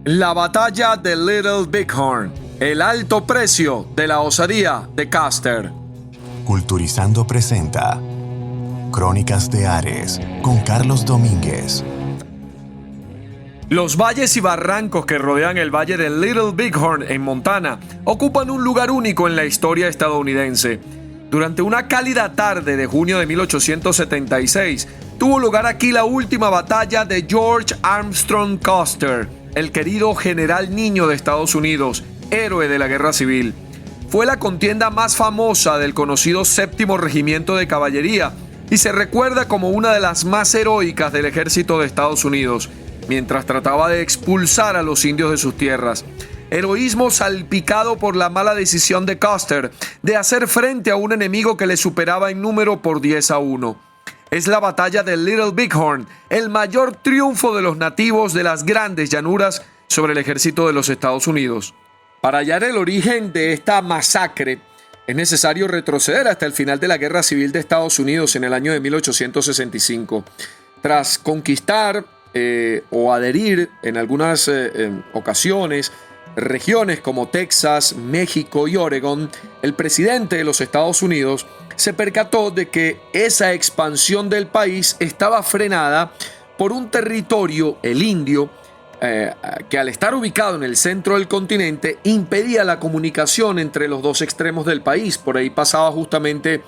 La batalla de Little Bighorn, el alto precio de la osadía de Custer. Culturizando presenta Crónicas de Ares con Carlos Domínguez. Los valles y barrancos que rodean el valle de Little Bighorn en Montana ocupan un lugar único en la historia estadounidense. Durante una cálida tarde de junio de 1876, tuvo lugar aquí la última batalla de George Armstrong Custer, el querido general niño de Estados Unidos, héroe de la Guerra Civil. Fue la contienda más famosa del conocido Séptimo Regimiento de Caballería y se recuerda como una de las más heroicas del ejército de Estados Unidos, mientras trataba de expulsar a los indios de sus tierras. Heroísmo salpicado por la mala decisión de Custer de hacer frente a un enemigo que le superaba en número por 10-1. Es la batalla de Little Bighorn, el mayor triunfo de los nativos de las grandes llanuras sobre el ejército de los Estados Unidos. Para hallar el origen de esta masacre, es necesario retroceder hasta el final de la Guerra Civil de Estados Unidos en el año de 1865. Tras conquistar o adherir en algunas ocasiones regiones como Texas, México y Oregón, el presidente de los Estados Unidos se percató de que esa expansión del país estaba frenada por un territorio, el indio, que al estar ubicado en el centro del continente impedía la comunicación entre los dos extremos del país. Por ahí pasaba justamente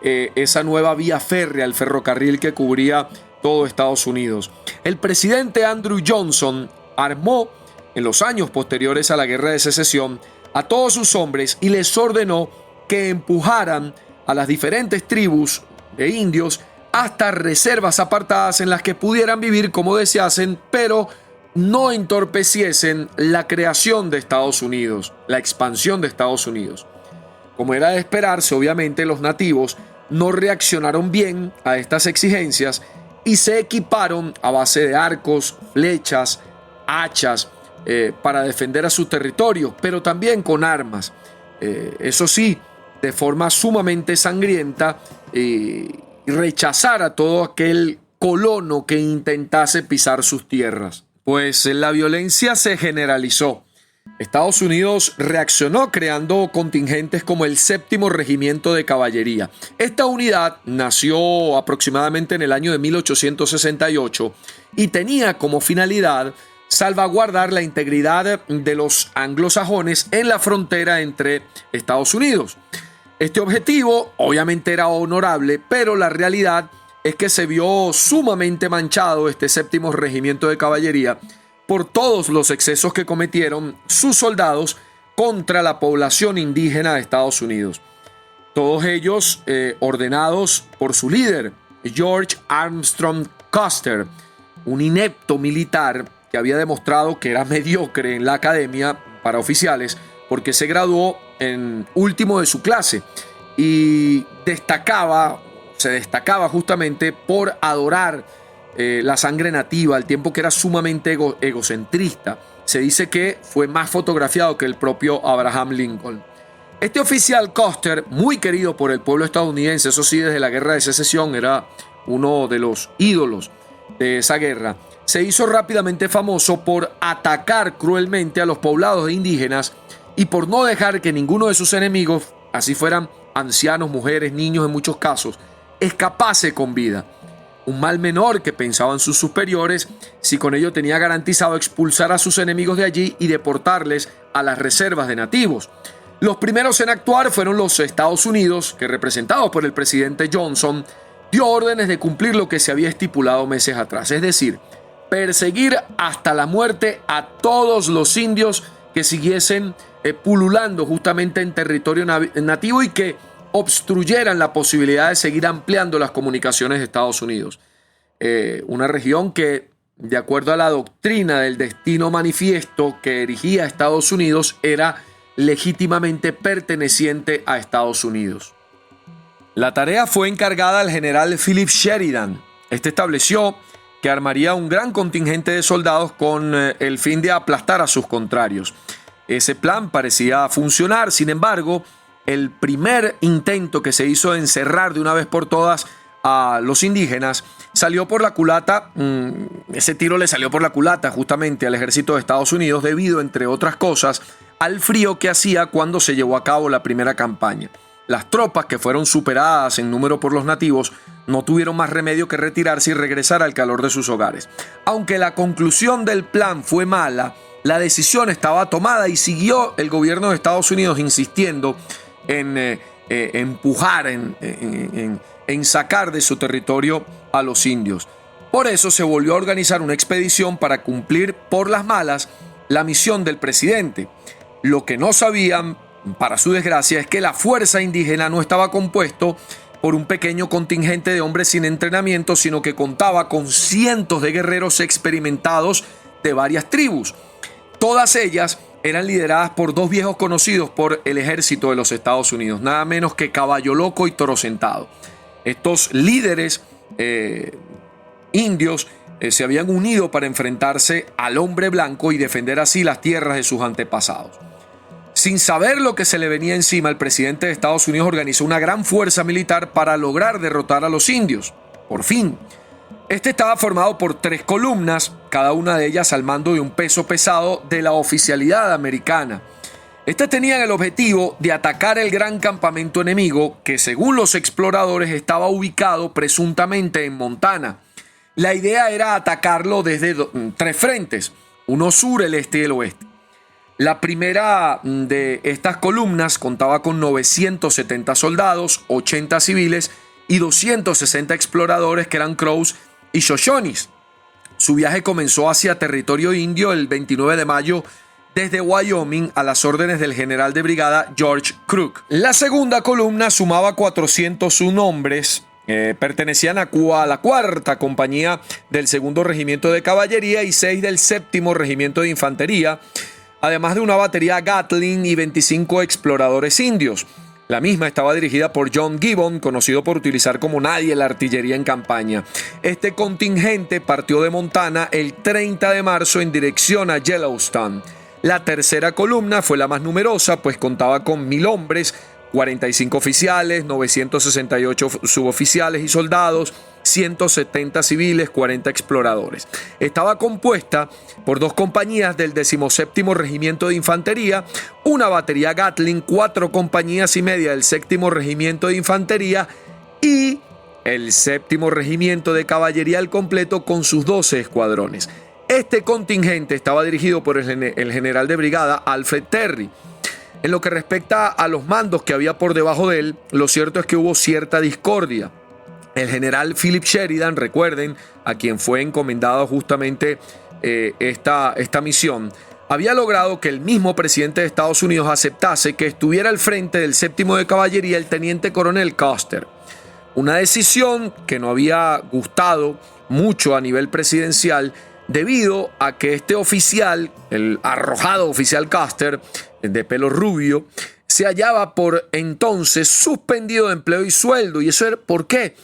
esa nueva vía férrea, el ferrocarril que cubría todo Estados Unidos. El presidente Andrew Johnson armó en los años posteriores a la Guerra de Secesión a todos sus hombres y les ordenó que empujaran a las diferentes tribus de indios hasta reservas apartadas en las que pudieran vivir como deseasen, pero no entorpeciesen la creación de Estados Unidos, la expansión de Estados Unidos. Como era de esperarse, obviamente los nativos no reaccionaron bien a estas exigencias y se equiparon a base de arcos, flechas, hachas, para defender a su territorio, pero también con armas. Eso sí, de forma sumamente sangrienta, y rechazar a todo aquel colono que intentase pisar sus tierras. Pues la violencia se generalizó. Estados Unidos reaccionó creando contingentes como el Séptimo Regimiento de Caballería. Esta unidad nació aproximadamente en el año de 1868 y tenía como finalidad salvaguardar la integridad de los anglosajones en la frontera entre Estados Unidos. Este objetivo obviamente era honorable, pero la realidad es que se vio sumamente manchado este Séptimo Regimiento de Caballería por todos los excesos que cometieron sus soldados contra la población indígena de Estados Unidos. Todos ellos ordenados por su líder, George Armstrong Custer, un inepto militar que había demostrado que era mediocre en la academia para oficiales porque se graduó en último de su clase y se destacaba justamente por adorar la sangre nativa, al tiempo que era sumamente egocentrista. Se dice que fue más fotografiado que el propio Abraham Lincoln. Este oficial Custer, muy querido por el pueblo estadounidense, eso sí, desde la Guerra de Secesión, era uno de los ídolos de esa guerra, se hizo rápidamente famoso por atacar cruelmente a los poblados indígenas y por no dejar que ninguno de sus enemigos, así fueran ancianos, mujeres, niños en muchos casos, escapase con vida. Un mal menor que pensaban sus superiores si con ello tenía garantizado expulsar a sus enemigos de allí y deportarles a las reservas de nativos. Los primeros en actuar fueron los Estados Unidos, que representados por el presidente Johnson, dio órdenes de cumplir lo que se había estipulado meses atrás, es decir, perseguir hasta la muerte a todos los indios que siguiesen pululando justamente en territorio nativo y que obstruyeran la posibilidad de seguir ampliando las comunicaciones de Estados Unidos. Una región que, de acuerdo a la doctrina del destino manifiesto que erigía Estados Unidos, era legítimamente perteneciente a Estados Unidos. La tarea fue encargada al general Philip Sheridan. Este estableció que armaría un gran contingente de soldados con el fin de aplastar a sus contrarios. Ese plan parecía funcionar, sin embargo, el primer intento que se hizo de encerrar de una vez por todas a los indígenas, salió por la culata. Ese tiro le salió por la culata justamente al ejército de Estados Unidos debido, entre otras cosas, al frío que hacía cuando se llevó a cabo la primera campaña. Las tropas, que fueron superadas en número por los nativos, no tuvieron más remedio que retirarse y regresar al calor de sus hogares. Aunque la conclusión del plan fue mala, la decisión estaba tomada y siguió el gobierno de Estados Unidos insistiendo en empujar, en sacar de su territorio a los indios. Por eso se volvió a organizar una expedición para cumplir por las malas la misión del presidente. Lo que no sabían, para su desgracia, es que la fuerza indígena no estaba compuesto por un pequeño contingente de hombres sin entrenamiento, sino que contaba con cientos de guerreros experimentados de varias tribus. Todas ellas eran lideradas por dos viejos conocidos por el ejército de los Estados Unidos, nada menos que Caballo Loco y Toro Sentado. Estos líderes indios se habían unido para enfrentarse al hombre blanco y defender así las tierras de sus antepasados. Sin saber lo que se le venía encima, el presidente de Estados Unidos organizó una gran fuerza militar para lograr derrotar a los indios. Por fin. Este estaba formado por 3 columnas, cada una de ellas al mando de un peso pesado de la oficialidad americana. Tenían el objetivo de atacar el gran campamento enemigo que, según los exploradores, estaba ubicado presuntamente en Montana. La idea era atacarlo desde 3 frentes, uno sur, el este y el oeste. La primera de estas columnas contaba con 970 soldados, 80 civiles y 260 exploradores que eran Crows y Shoshones. Su viaje comenzó hacia territorio indio el 29 de mayo desde Wyoming a las órdenes del general de brigada George Crook. La segunda columna sumaba 401 hombres, pertenecían a la 4ª compañía del 2º regimiento de caballería y 6 del 7º regimiento de infantería, además de una batería Gatling y 25 exploradores indios. La misma estaba dirigida por John Gibbon, conocido por utilizar como nadie la artillería en campaña. Este contingente partió de Montana el 30 de marzo en dirección a Yellowstone. La tercera columna fue la más numerosa, pues contaba con 1,000 hombres, 45 oficiales, 968 suboficiales y soldados, 170 civiles, 40 exploradores. Estaba compuesta por 2 compañías del 17º Regimiento de Infantería, una batería Gatling, 4 compañías y media del 7º Regimiento de Infantería y el 7º Regimiento de Caballería al completo con sus 12 escuadrones. Este contingente estaba dirigido por el general de brigada Alfred Terry. En lo que respecta a los mandos que había por debajo de él, lo cierto es que hubo cierta discordia. El general Philip Sheridan, recuerden, a quien fue encomendado justamente esta misión, había logrado que el mismo presidente de Estados Unidos aceptase que estuviera al frente del 7º de caballería el teniente coronel Custer. Una decisión que no había gustado mucho a nivel presidencial debido a que este oficial, el arrojado oficial Custer, de pelo rubio, se hallaba por entonces suspendido de empleo y sueldo. ¿Y eso era por qué?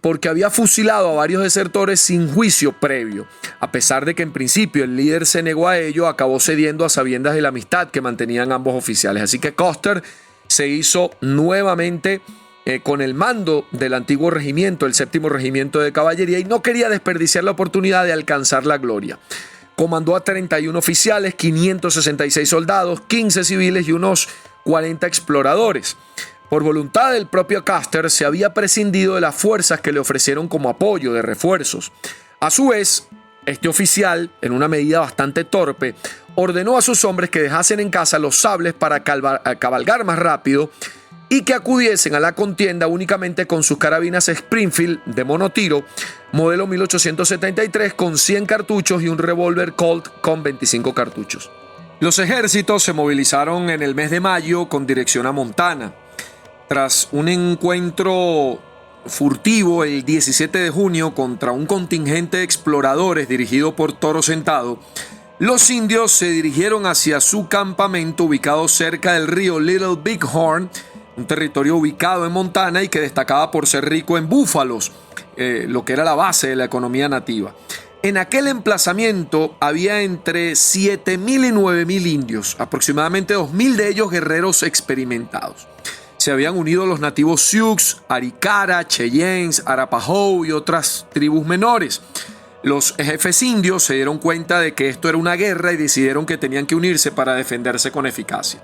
Porque había fusilado a varios desertores sin juicio previo. A pesar de que en principio el líder se negó a ello, acabó cediendo a sabiendas de la amistad que mantenían ambos oficiales. Así que Custer se hizo nuevamente con el mando del antiguo regimiento, el 7º Regimiento de Caballería, y no quería desperdiciar la oportunidad de alcanzar la gloria. Comandó a 31 oficiales, 566 soldados, 15 civiles y unos 40 exploradores. Por voluntad del propio Custer se había prescindido de las fuerzas que le ofrecieron como apoyo de refuerzos. A su vez, este oficial, en una medida bastante torpe, ordenó a sus hombres que dejasen en casa los sables para cabalgar más rápido y que acudiesen a la contienda únicamente con sus carabinas Springfield de monotiro, modelo 1873, con 100 cartuchos y un revólver Colt con 25 cartuchos. Los ejércitos se movilizaron en el mes de mayo con dirección a Montana. Tras un encuentro furtivo el 17 de junio contra un contingente de exploradores dirigido por Toro Sentado, los indios se dirigieron hacia su campamento ubicado cerca del río Little Bighorn, un territorio ubicado en Montana y que destacaba por ser rico en búfalos, lo que era la base de la economía nativa. En aquel emplazamiento había entre 7,000 y 9,000 indios, aproximadamente 2,000 de ellos guerreros experimentados. se habían unido los nativos Sioux, Arikara, Cheyennes, Arapaho y otras tribus menores. Los jefes indios se dieron cuenta de que esto era una guerra y decidieron que tenían que unirse para defenderse con eficacia.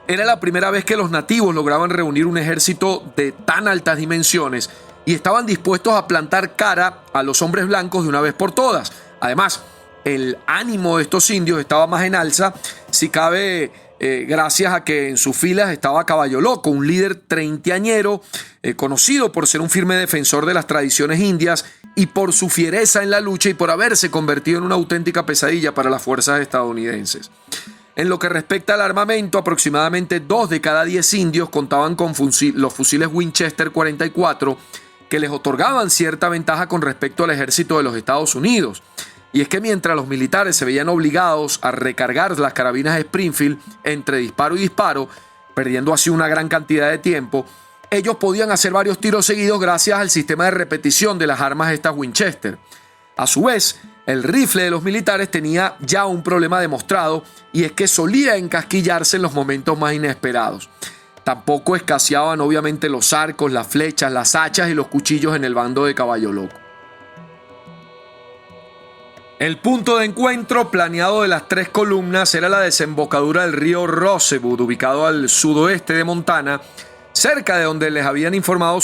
Era la primera vez que los nativos lograban reunir un ejército de tan altas dimensiones y estaban dispuestos a plantar cara a los hombres blancos de una vez por todas. Además, el ánimo de estos indios estaba más en alza, si cabe, gracias a que en sus filas estaba Caballo Loco, un líder treintañero conocido por ser un firme defensor de las tradiciones indias y por su fiereza en la lucha y por haberse convertido en una auténtica pesadilla para las fuerzas estadounidenses. En lo que respecta al armamento, aproximadamente 2 de cada 10 indios contaban con los fusiles Winchester 44, que les otorgaban cierta ventaja con respecto al ejército de los Estados Unidos. Y es que mientras los militares se veían obligados a recargar las carabinas Springfield entre disparo y disparo, perdiendo así una gran cantidad de tiempo, ellos podían hacer varios tiros seguidos gracias al sistema de repetición de las armas estas Winchester. A su vez, el rifle de los militares tenía ya un problema demostrado, y es que solía encasquillarse en los momentos más inesperados. Tampoco escaseaban obviamente los arcos, las flechas, las hachas y los cuchillos en el bando de Caballo Loco. El punto de encuentro planeado de las 3 columnas era la desembocadura del río Rosebud, ubicado al sudoeste de Montana, cerca de donde les habían informado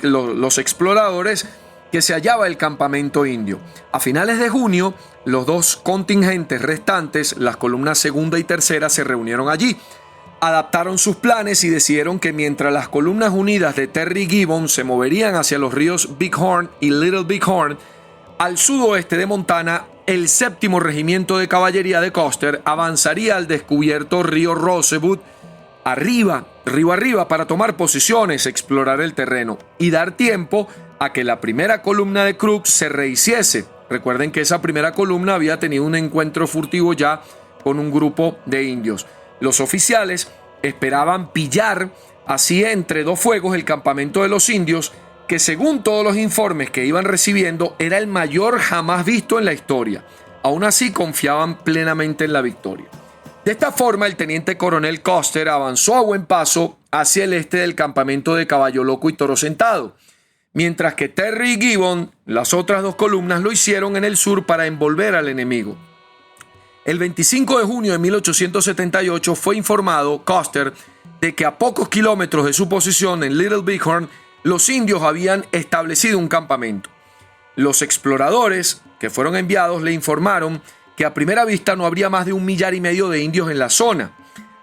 los exploradores que se hallaba el campamento indio. A finales de junio, los 2 contingentes restantes, las columnas segunda y tercera, se reunieron allí. Adaptaron sus planes y decidieron que mientras las columnas unidas de Terry Gibbon se moverían hacia los ríos Big Horn y Little Big Horn, al sudoeste de Montana, el 7º Regimiento de Caballería de Custer avanzaría al descubierto río Rosebud, río arriba, para tomar posiciones, explorar el terreno y dar tiempo a que la primera columna de Crook se rehiciese. Recuerden que esa primera columna había tenido un encuentro furtivo ya con un grupo de indios. Los oficiales esperaban pillar así entre 2 fuegos el campamento de los indios, que según todos los informes que iban recibiendo era el mayor jamás visto en la historia. Aún así confiaban plenamente en la victoria. De esta forma, el teniente coronel Custer avanzó a buen paso hacia el este del campamento de Caballo Loco y Toro Sentado, mientras que Terry y Gibbon, las otras 2 columnas, lo hicieron en el sur para envolver al enemigo. El 25 de junio de 1878 fue informado Custer de que a pocos kilómetros de su posición en Little Bighorn, los indios habían establecido un campamento. Los exploradores que fueron enviados le informaron que a primera vista no habría más de 1,5 millar de indios en la zona.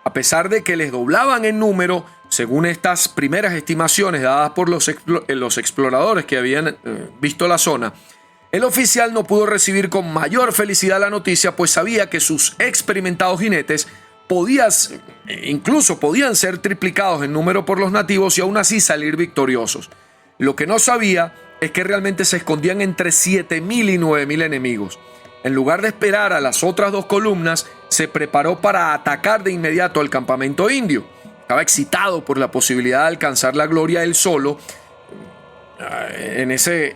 A pesar de que les doblaban en número, según estas primeras estimaciones dadas por los exploradores que habían visto la zona, el oficial no pudo recibir con mayor felicidad la noticia, pues sabía que sus experimentados jinetes incluso podían ser triplicados en número por los nativos y aún así salir victoriosos. Lo que no sabía es que realmente se escondían entre 7,000 y 9,000 enemigos. En lugar de esperar a las otras 2 columnas, se preparó para atacar de inmediato al campamento indio. Estaba excitado por la posibilidad de alcanzar la gloria él solo. En ese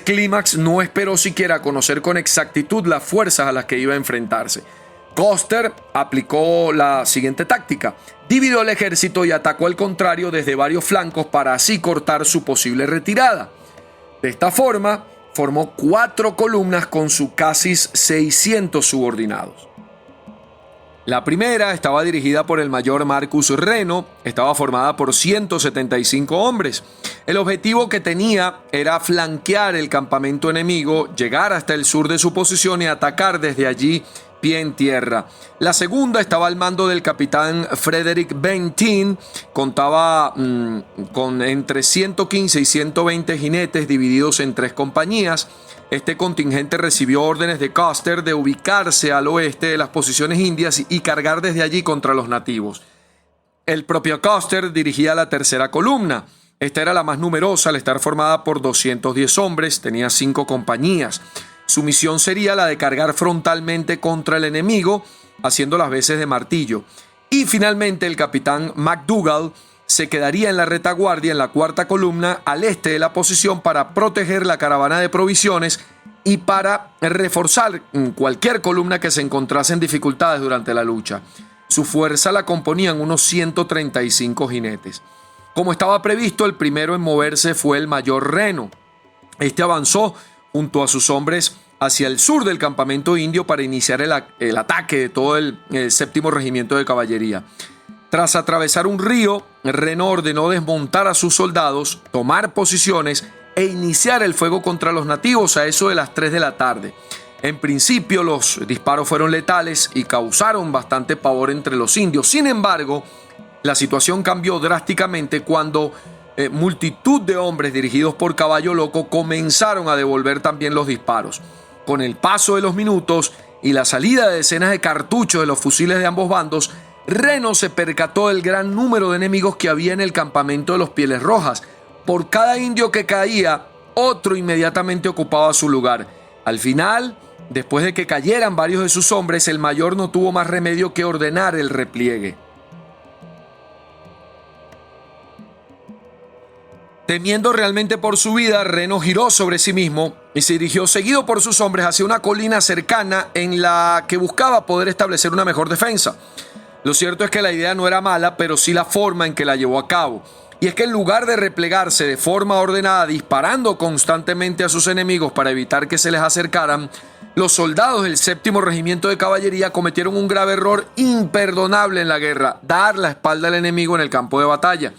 clímax no esperó siquiera conocer con exactitud las fuerzas a las que iba a enfrentarse. Custer aplicó la siguiente táctica: dividió el ejército y atacó al contrario desde varios flancos para así cortar su posible retirada. De esta forma, formó 4 columnas con sus casi 600 subordinados. La primera estaba dirigida por el mayor Marcus Reno, estaba formada por 175 hombres. El objetivo que tenía era flanquear el campamento enemigo, llegar hasta el sur de su posición y atacar desde allí pie en tierra. La segunda estaba al mando del capitán Frederick Benteen, contaba con entre 115 y 120 jinetes divididos en 3 compañías. Este contingente recibió órdenes de Custer de ubicarse al oeste de las posiciones indias y cargar desde allí contra los nativos. El propio Custer dirigía la tercera columna. Esta era la más numerosa al estar formada por 210 hombres, tenía 5 compañías. Su misión sería la de cargar frontalmente contra el enemigo, haciendo las veces de martillo. Y finalmente el capitán McDougall se quedaría en la retaguardia en la 4ª columna al este de la posición para proteger la caravana de provisiones y para reforzar cualquier columna que se encontrase en dificultades durante la lucha. Su fuerza la componían unos 135 jinetes. Como estaba previsto, el primero en moverse fue el mayor Reno. Este avanzó junto a sus hombres hacia el sur del campamento indio para iniciar el ataque de todo el séptimo regimiento de caballería. Tras atravesar un río, Reno ordenó desmontar a sus soldados, tomar posiciones e iniciar el fuego contra los nativos a eso de las 3 de la tarde. En principio los disparos fueron letales y causaron bastante pavor entre los indios. Sin embargo, la situación cambió drásticamente cuando multitud de hombres dirigidos por Caballo Loco comenzaron a devolver también los disparos. Con el paso de los minutos y la salida de decenas de cartuchos de los fusiles de ambos bandos, Reno se percató del gran número de enemigos que había en el campamento de los Pieles Rojas. Por cada indio que caía, otro inmediatamente ocupaba su lugar. Al final, después de que cayeran varios de sus hombres, el mayor no tuvo más remedio que ordenar el repliegue. Temiendo realmente por su vida, Reno giró sobre sí mismo y se dirigió seguido por sus hombres hacia una colina cercana en la que buscaba poder establecer una mejor defensa. Lo cierto es que la idea no era mala, pero sí la forma en que la llevó a cabo. Y es que en lugar de replegarse de forma ordenada, disparando constantemente a sus enemigos para evitar que se les acercaran, los soldados del séptimo regimiento de caballería cometieron un grave error imperdonable en la guerra: dar la espalda al enemigo en el campo de batalla.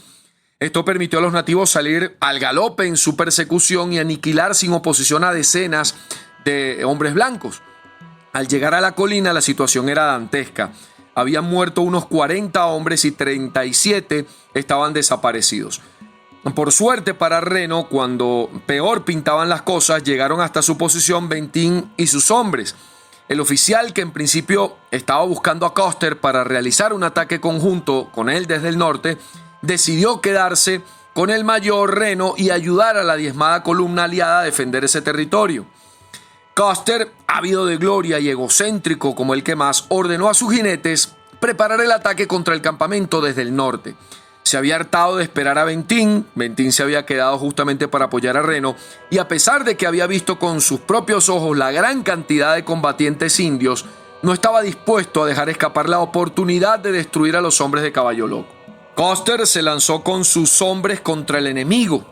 Esto permitió a los nativos salir al galope en su persecución y aniquilar sin oposición a decenas de hombres blancos. Al llegar a la colina, la situación era dantesca. Habían muerto unos 40 hombres y 37 estaban desaparecidos. Por suerte para Reno, cuando peor pintaban las cosas, llegaron hasta su posición Bentín y sus hombres. El oficial, que en principio estaba buscando a Custer para realizar un ataque conjunto con él desde el norte, decidió quedarse con el mayor Reno y ayudar a la diezmada columna aliada a defender ese territorio. Custer, ávido de gloria y egocéntrico como el que más, ordenó a sus jinetes preparar el ataque contra el campamento desde el norte. Se había hartado de esperar a Bentín se había quedado justamente para apoyar a Reno, y a pesar de que había visto con sus propios ojos la gran cantidad de combatientes indios, no estaba dispuesto a dejar escapar la oportunidad de destruir a los hombres de Caballo Loco. Custer se lanzó con sus hombres contra el enemigo.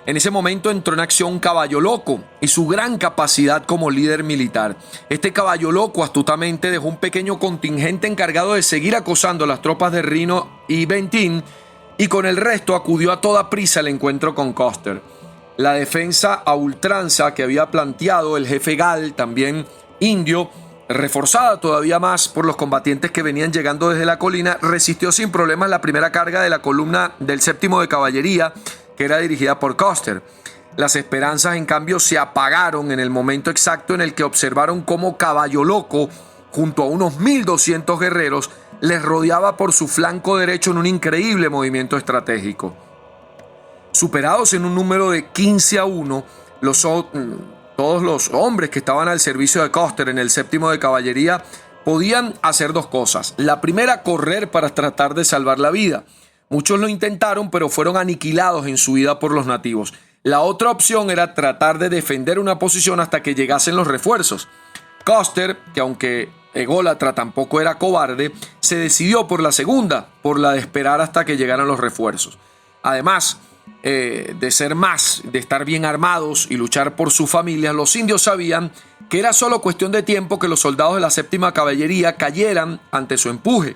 En ese momento entró en acción Caballo Loco y su gran capacidad como líder militar. Este Caballo Loco astutamente dejó un pequeño contingente encargado de seguir acosando a las tropas de Reno y Bentín, y con el resto acudió a toda prisa al encuentro con Custer. La defensa a ultranza que había planteado el jefe Gal, también indio, reforzada todavía más por los combatientes que venían llegando desde la colina, resistió sin problemas la primera carga de la columna del séptimo de caballería, que era dirigida por Custer. Las esperanzas, en cambio, se apagaron en el momento exacto en el que observaron cómo Caballo Loco, junto a unos 1,200 guerreros, les rodeaba por su flanco derecho en un increíble movimiento estratégico. Superados en un número de 15-1, todos los hombres que estaban al servicio de Custer en el séptimo de caballería podían hacer dos cosas. La primera, correr para tratar de salvar la vida. Muchos lo intentaron, pero fueron aniquilados en su huida por los nativos. La otra opción era tratar de defender una posición hasta que llegasen los refuerzos. Custer, que aunque ególatra tampoco era cobarde, se decidió por la segunda, por la de esperar hasta que llegaran los refuerzos. Además de estar bien armados y luchar por sus familias, los indios sabían que era solo cuestión de tiempo que los soldados de la séptima caballería cayeran ante su empuje.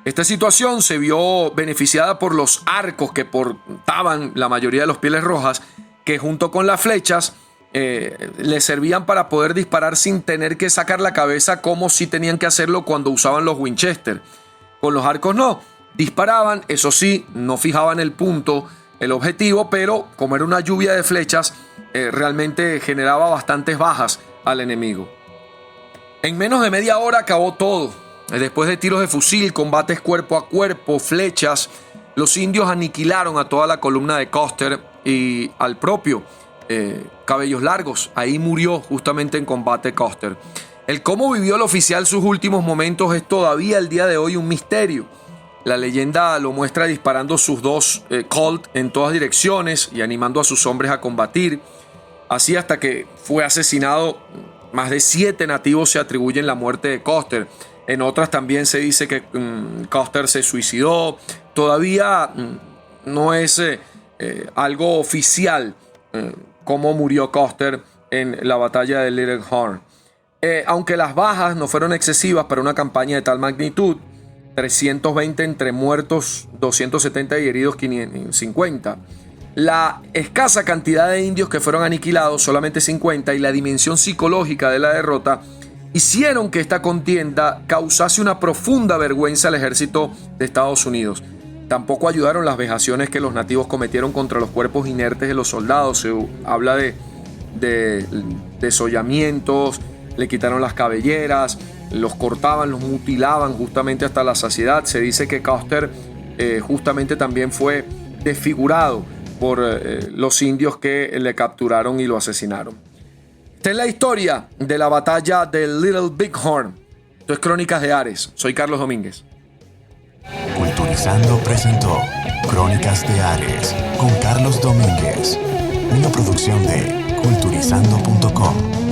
Esta situación se vio beneficiada por los arcos que portaban la mayoría de los Pieles Rojas, que junto con las flechas les servían para poder disparar sin tener que sacar la cabeza como si tenían que hacerlo cuando usaban los Winchester. Con los arcos no, disparaban, eso sí, no fijaban el punto, el objetivo, pero como era una lluvia de flechas, realmente generaba bastantes bajas al enemigo. En menos de media hora acabó todo. Después de tiros de fusil, combates cuerpo a cuerpo, flechas, los indios aniquilaron a toda la columna de Custer y al propio Cabellos Largos. Ahí murió justamente en combate Custer. El cómo vivió el oficial sus últimos momentos es todavía el día de hoy un misterio. La leyenda lo muestra disparando sus dos Colt en todas direcciones y animando a sus hombres a combatir. Así hasta que fue asesinado más de 7 nativos se atribuyen la muerte de Custer. En otras también se dice que Custer se suicidó. Todavía no es algo oficial cómo murió Custer en la batalla de Little Horn. Aunque las bajas no fueron excesivas para una campaña de tal magnitud, 320 entre muertos, 270 y heridos 550. La escasa cantidad de indios que fueron aniquilados, solamente 50, y la dimensión psicológica de la derrota hicieron que esta contienda causase una profunda vergüenza al ejército de Estados Unidos. Tampoco ayudaron las vejaciones que los nativos cometieron contra los cuerpos inertes de los soldados. Se habla de desollamientos, le quitaron las cabelleras, los cortaban, los mutilaban justamente hasta la saciedad. Se dice que Custer justamente también fue desfigurado por los indios que le capturaron y lo asesinaron. Esta es la historia de la batalla de Little Bighorn. Esto es Crónicas de Ares. Soy Carlos Domínguez. Culturizando presentó Crónicas de Ares con Carlos Domínguez, una producción de culturizando.com.